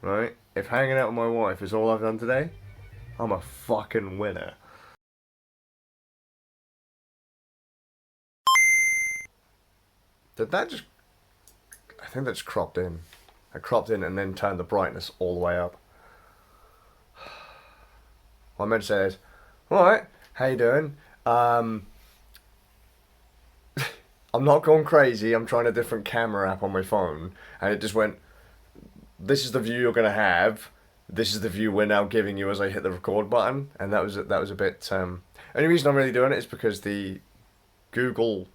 right? If hanging out with my wife is all I've done today, I'm a fucking winner. Did that just... I think that's cropped in. I cropped in and then turned the brightness all the way up. What I meant to say is, alright, how you doing? I'm not going crazy. I'm trying a different camera app on my phone, and it just went, this is the view you're going to have. This is the view we're now giving you as I hit the record button. And that was a bit... only reason I'm really doing it is because the Google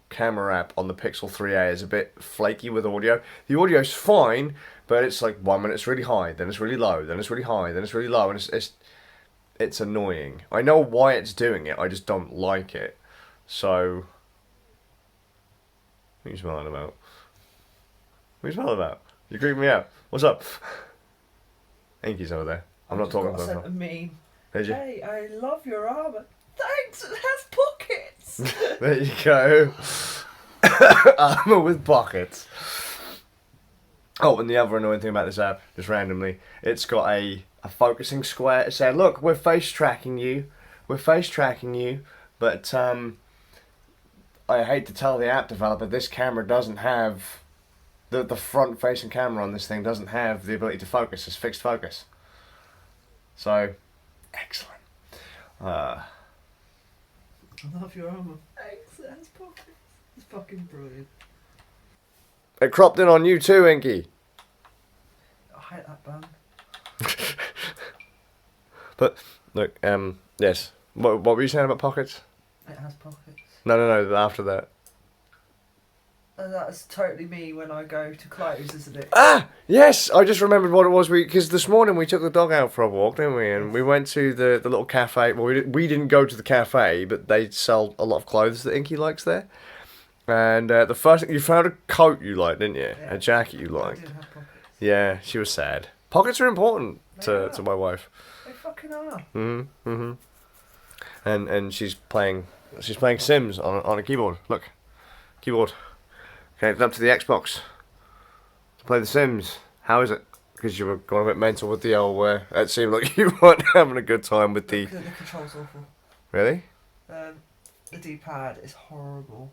camera app on the Pixel 3a is a bit flaky with audio. The audio's fine, but it's like 1 minute it's really high, then it's really low, then it's really high, then it's really low, and it's annoying. I know why it's doing it, I just don't like it. So, what are you smiling about? What are you smiling about? You creeping me out. What's up? Inky's over there. I'm not talking about a meme. Did you? Hey, I love your armor. Thanks, it has pockets. There you go. Armor with pockets. Oh, and the other annoying thing about this app, just randomly, it's got a focusing square saying, look, we're face tracking you. We're face tracking you. But I hate to tell the app developer, this camera doesn't have... The front facing camera on this thing doesn't have the ability to focus. It's fixed focus. So, excellent. I love your armor. Thanks, it has pockets. It's fucking brilliant. It cropped in on you too, Inky. I hate that band. But, look, yes. What were you saying about pockets? It has pockets. No, after that. And that's totally me when I go to clothes, isn't it? Ah, yes! I just remembered what it was. Because this morning we took the dog out for a walk, didn't we? And we went to the little cafe. Well, we didn't go to the cafe, but they sell a lot of clothes that Inky likes there. And the first thing, you found a coat you liked, didn't you? Yeah. A jacket you I liked. didn't have pockets. Yeah, she was sad. Pockets are important to my wife. They fucking are. And she's playing Sims on a keyboard. Look, keyboard. Connected up to the Xbox to play The Sims. How is it? Because you were going a bit mental with the old... it seemed like you weren't having a good time with the... The control's awful. Really? The D-pad is horrible.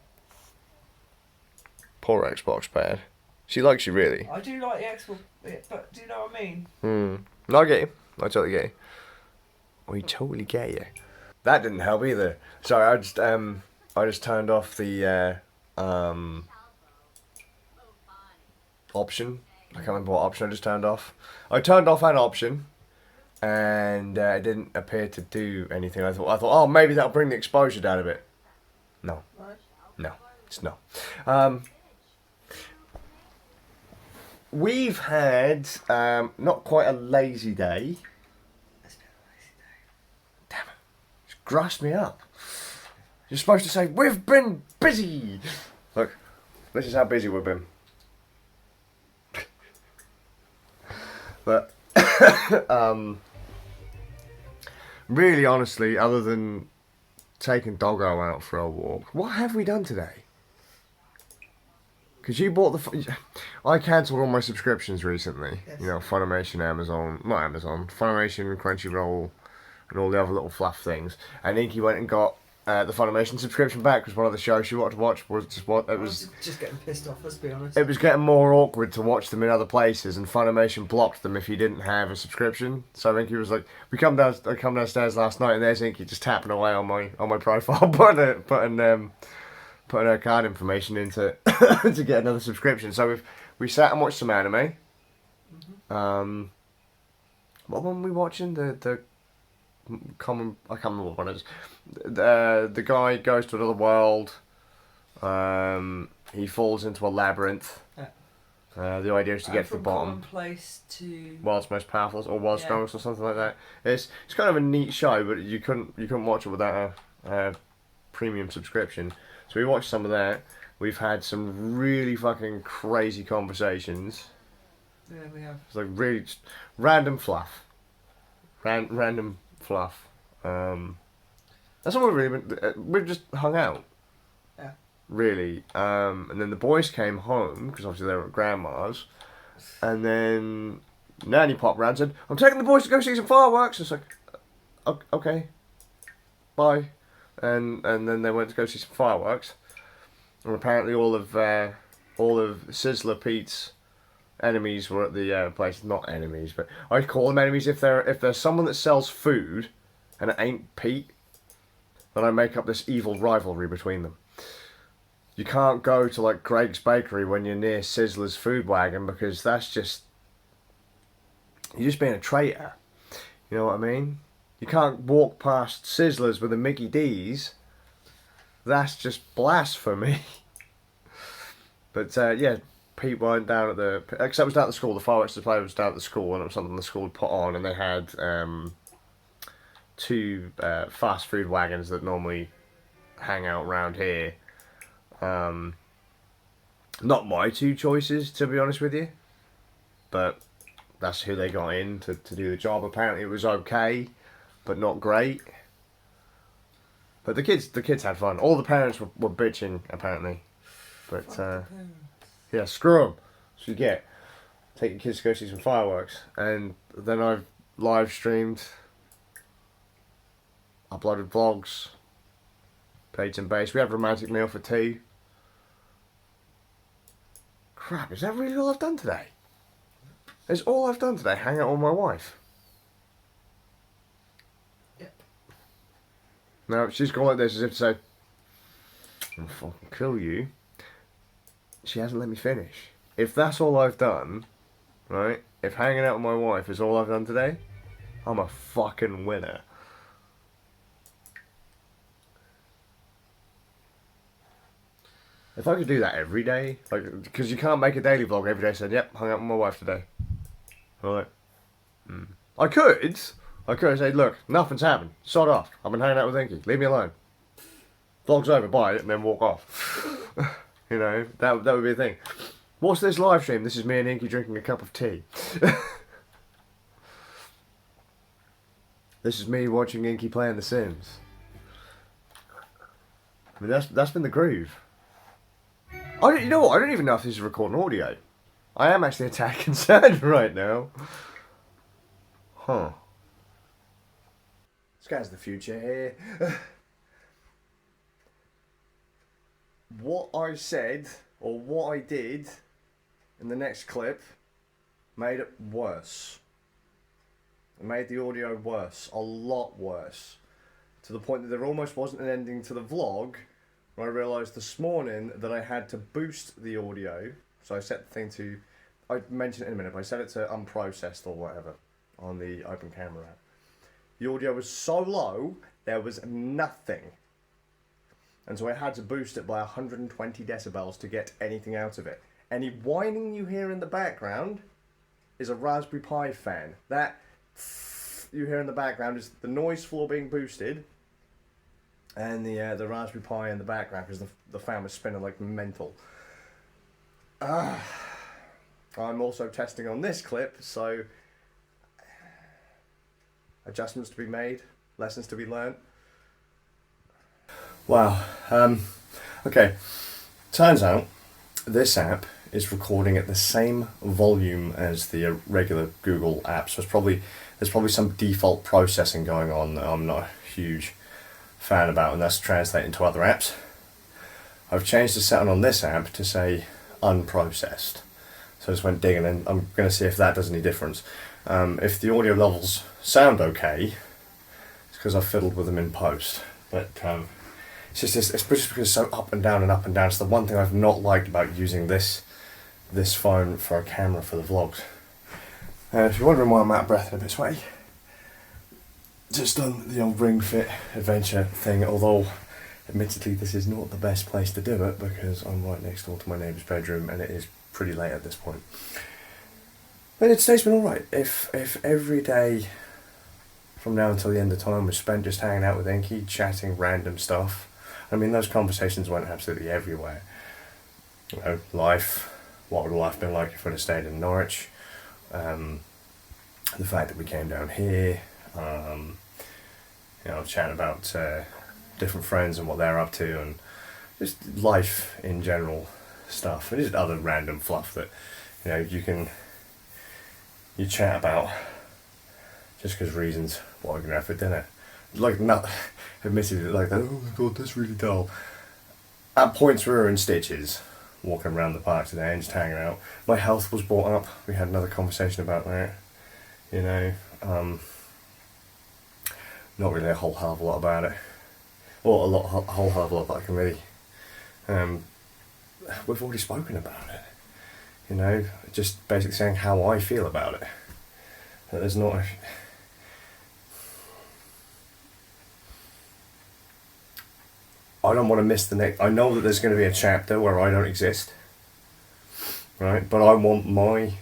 Poor Xbox pad. She likes you, really. I do like the Xbox bit, but do you know what I mean? No, I get you. I totally get you. We totally get you. That didn't help either. Sorry, I just turned off the option. I can't remember what option I just turned off. I turned off an option, and it didn't appear to do anything. I thought, oh, maybe that'll bring the exposure down a bit. No, it's not. We've had not quite a lazy day. It's been a lazy day. Damn it, it's grassed me up. You're supposed to say we've been busy. Look, this is how busy we've been. But really, honestly, other than taking Doggo out for a walk, what have we done today? Because you bought I cancelled all my subscriptions recently. Yes. You know, Funimation, not Amazon, Funimation, Crunchyroll, and all the other little fluff things. And Inky went and got the Funimation subscription back because one of the shows she wanted to watch was just what it was. Just getting pissed off. Let's be honest. It was getting more awkward to watch them in other places, and Funimation blocked them if you didn't have a subscription. So Inky was like, I come downstairs last night, and there's Inky just tapping away on my profile, putting her card information into to get another subscription. So we sat and watched some anime. What one were we watching? The common, I can't remember what one it is. The guy goes to another world. He falls into a labyrinth. Yeah. The idea is to get to the bottom. From place to World's most powerful or world's strongest or something like that. It's kind of a neat show, but you couldn't watch it without a premium subscription. So we watched some of that. We've had some really fucking crazy conversations. Yeah, we have. It's like really just random fluff. Random fluff. That's all we've really been... we've just hung out. Yeah. Really. And then the boys came home, because obviously they were at grandma's. And then Nanny popped round and said, I'm taking the boys to go see some fireworks. It's like, okay, bye. And then they went to go see some fireworks. And apparently all of Sizzler Pete's enemies were at the place. Not enemies, but I call them enemies if there's someone that sells food and it ain't Pete, then I make up this evil rivalry between them. You can't go to like Greg's Bakery when you're near Sizzler's Food Wagon because that's just... You're just being a traitor. You know what I mean? You can't walk past Sizzler's with a Mickey D's. That's just blasphemy. But yeah, Pete went down at the... Except it was down at the school. The fireworks display was down at the school, and it was something the school had put on, and they had two fast food wagons that normally hang out around here. Not my two choices, to be honest with you. But that's who they got in to do the job. Apparently it was okay, but not great. But the kids had fun. All the parents were bitching, apparently. But yeah, screw them. So you get take your kids to go see some fireworks, and then I've live streamed, uploaded vlogs, played some bass. We had a romantic meal for two. Crap, is that really all I've done today? Is all I've done today hang out with my wife? Yep. No, she's gone like this as if to say, I'll fucking kill you. She hasn't let me finish. If that's all I've done, right? If hanging out with my wife is all I've done today, I'm a fucking winner. If I could do that every day, like, because you can't make a daily vlog every day saying, yep, hung out with my wife today. Alright. I could say, look, nothing's happened. Sod off. I've been hanging out with Inky. Leave me alone. Vlog's over, bye, and then walk off. You know, that would be a thing. What's this live stream? This is me and Inky drinking a cup of tea. This is me watching Inky playing The Sims. I mean, that's been the groove. You know what? I don't even know if this is recording audio. I am actually a tad concerned right now. Huh. This guy's the future here. What I said, or what I did, in the next clip, made it worse. It made the audio worse. A lot worse. To the point that there almost wasn't an ending to the vlog, where I realised this morning that I had to boost the audio. So I set the thing to, I mentioned it in a minute, but I set it to unprocessed or whatever on the open camera app. The audio was so low, there was nothing. And so I had to boost it by 120 decibels to get anything out of it. Any whining you hear in the background is a Raspberry Pi fan. That you hear in the background is the noise floor being boosted, and the Raspberry Pi in the background because the fan was spinning like mental. I'm also testing on this clip, so adjustments to be made, lessons to be learnt. Wow. Okay. Turns out this app is recording at the same volume as the regular Google app, so there's probably some default processing going on that I'm not a huge fan about, and that's translating to other apps. I've changed the setting on this app to say unprocessed. So I just went digging, and I'm going to see if that does any difference. If the audio levels sound okay, it's because I've fiddled with them in post. But it's just because it's so up and down and up and down. It's the one thing I've not liked about using this phone for a camera for the vlogs. If you're wondering why I'm out of breath and a bit sweaty, just done the old Ring Fit adventure thing, although admittedly this is not the best place to do it because I'm right next door to my neighbour's bedroom and it is pretty late at this point. But today's been alright. If every day from now until the end of time was spent just hanging out with Inky, chatting random stuff, I mean those conversations went absolutely everywhere. You know, life, what would life been like if we'd have stayed in Norwich, the fact that we came down here, you know, chatting about different friends and what they're up to, and just life in general stuff, and just other random fluff that, you know, you chat about just because reasons what we're going to have for dinner. Like, not, admittedly, like, oh my god, that's really dull. At points we were in stitches, walking around the park today and just hanging out. My health was brought up, we had another conversation about that, you know. Not really a whole hell of a lot about it. Or a whole hell of a lot that I can really... we've already spoken about it. You know, just basically saying how I feel about it. That there's not... I don't want to miss the next... I know that there's going to be a chapter where I don't exist. Right? But I want my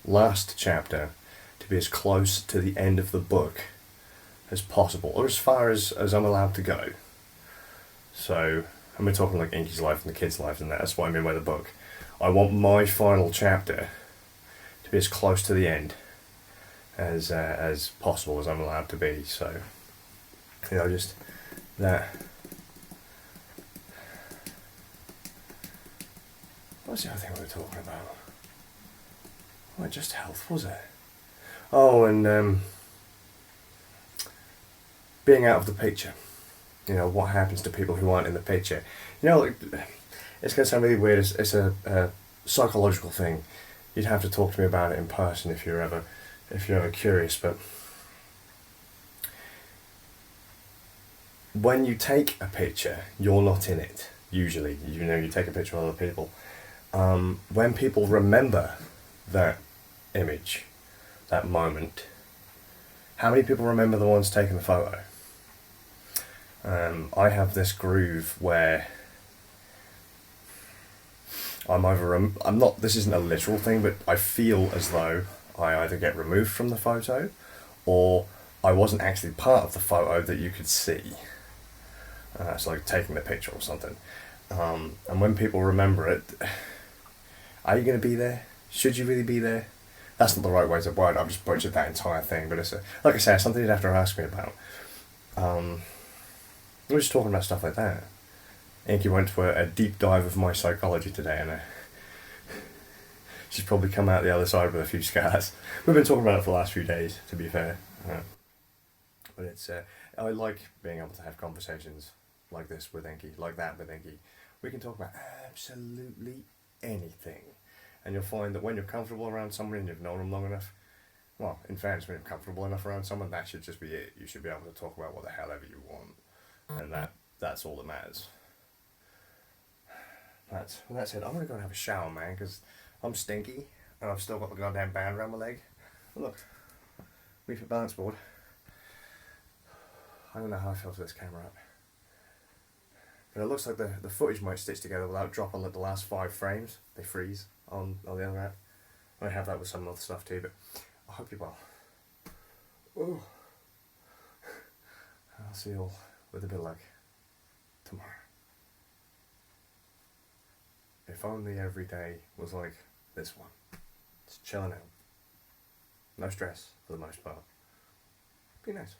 last chapter to be as close to the end of the book as possible. Or as far as I'm allowed to go. So, and we're talking like Inky's life and the kids' lives and that's what I mean by the book. I want my final chapter to be as close to the end as possible as I'm allowed to be. So, you know, just that. What was the other thing we were talking about? Well, just health, was it? Oh, and being out of the picture. You know, what happens to people who aren't in the picture. You know, like, it's going to sound really weird. It's a psychological thing. You'd have to talk to me about it in person if you're ever curious. But when you take a picture, you're not in it. Usually, you know, you take a picture of other people. When people remember that image, that moment, how many people remember the ones taking the photo? I have this groove where I'm not, this isn't a literal thing, but I feel as though I either get removed from the photo or I wasn't actually part of the photo that you could see. It's like taking the picture or something. And when people remember it, are you going to be there? Should you really be there? That's not the right way to word it. I've just butchered that entire thing, but it's like I said, something you'd have to ask me about. We're just talking about stuff like that. Inky went for a deep dive of my psychology today, and she's probably come out the other side with a few scars. We've been talking about it for the last few days, to be fair. But it's I like being able to have conversations like this with Inky, like that with Inky. We can talk about absolutely anything. And you'll find that when you're comfortable around somebody and you've known them long enough, well, in fairness, when you're comfortable enough around someone, that should just be it. You should be able to talk about what the hell ever you want. And that's all that matters. That's it. I'm going to go and have a shower, man, because I'm stinky and I've still got the goddamn band around my leg. Oh, look, Wii Fit balance board. I don't know how I feel to this camera up. But it looks like the footage might stitch together without dropping like the last 5 frames. They freeze on the other app. I have that with some other stuff too, but I hope you're well. Ooh. I'll see you all with a bit of luck tomorrow. If only every day was like this one. Just chilling out. No stress for the most part. Be nice.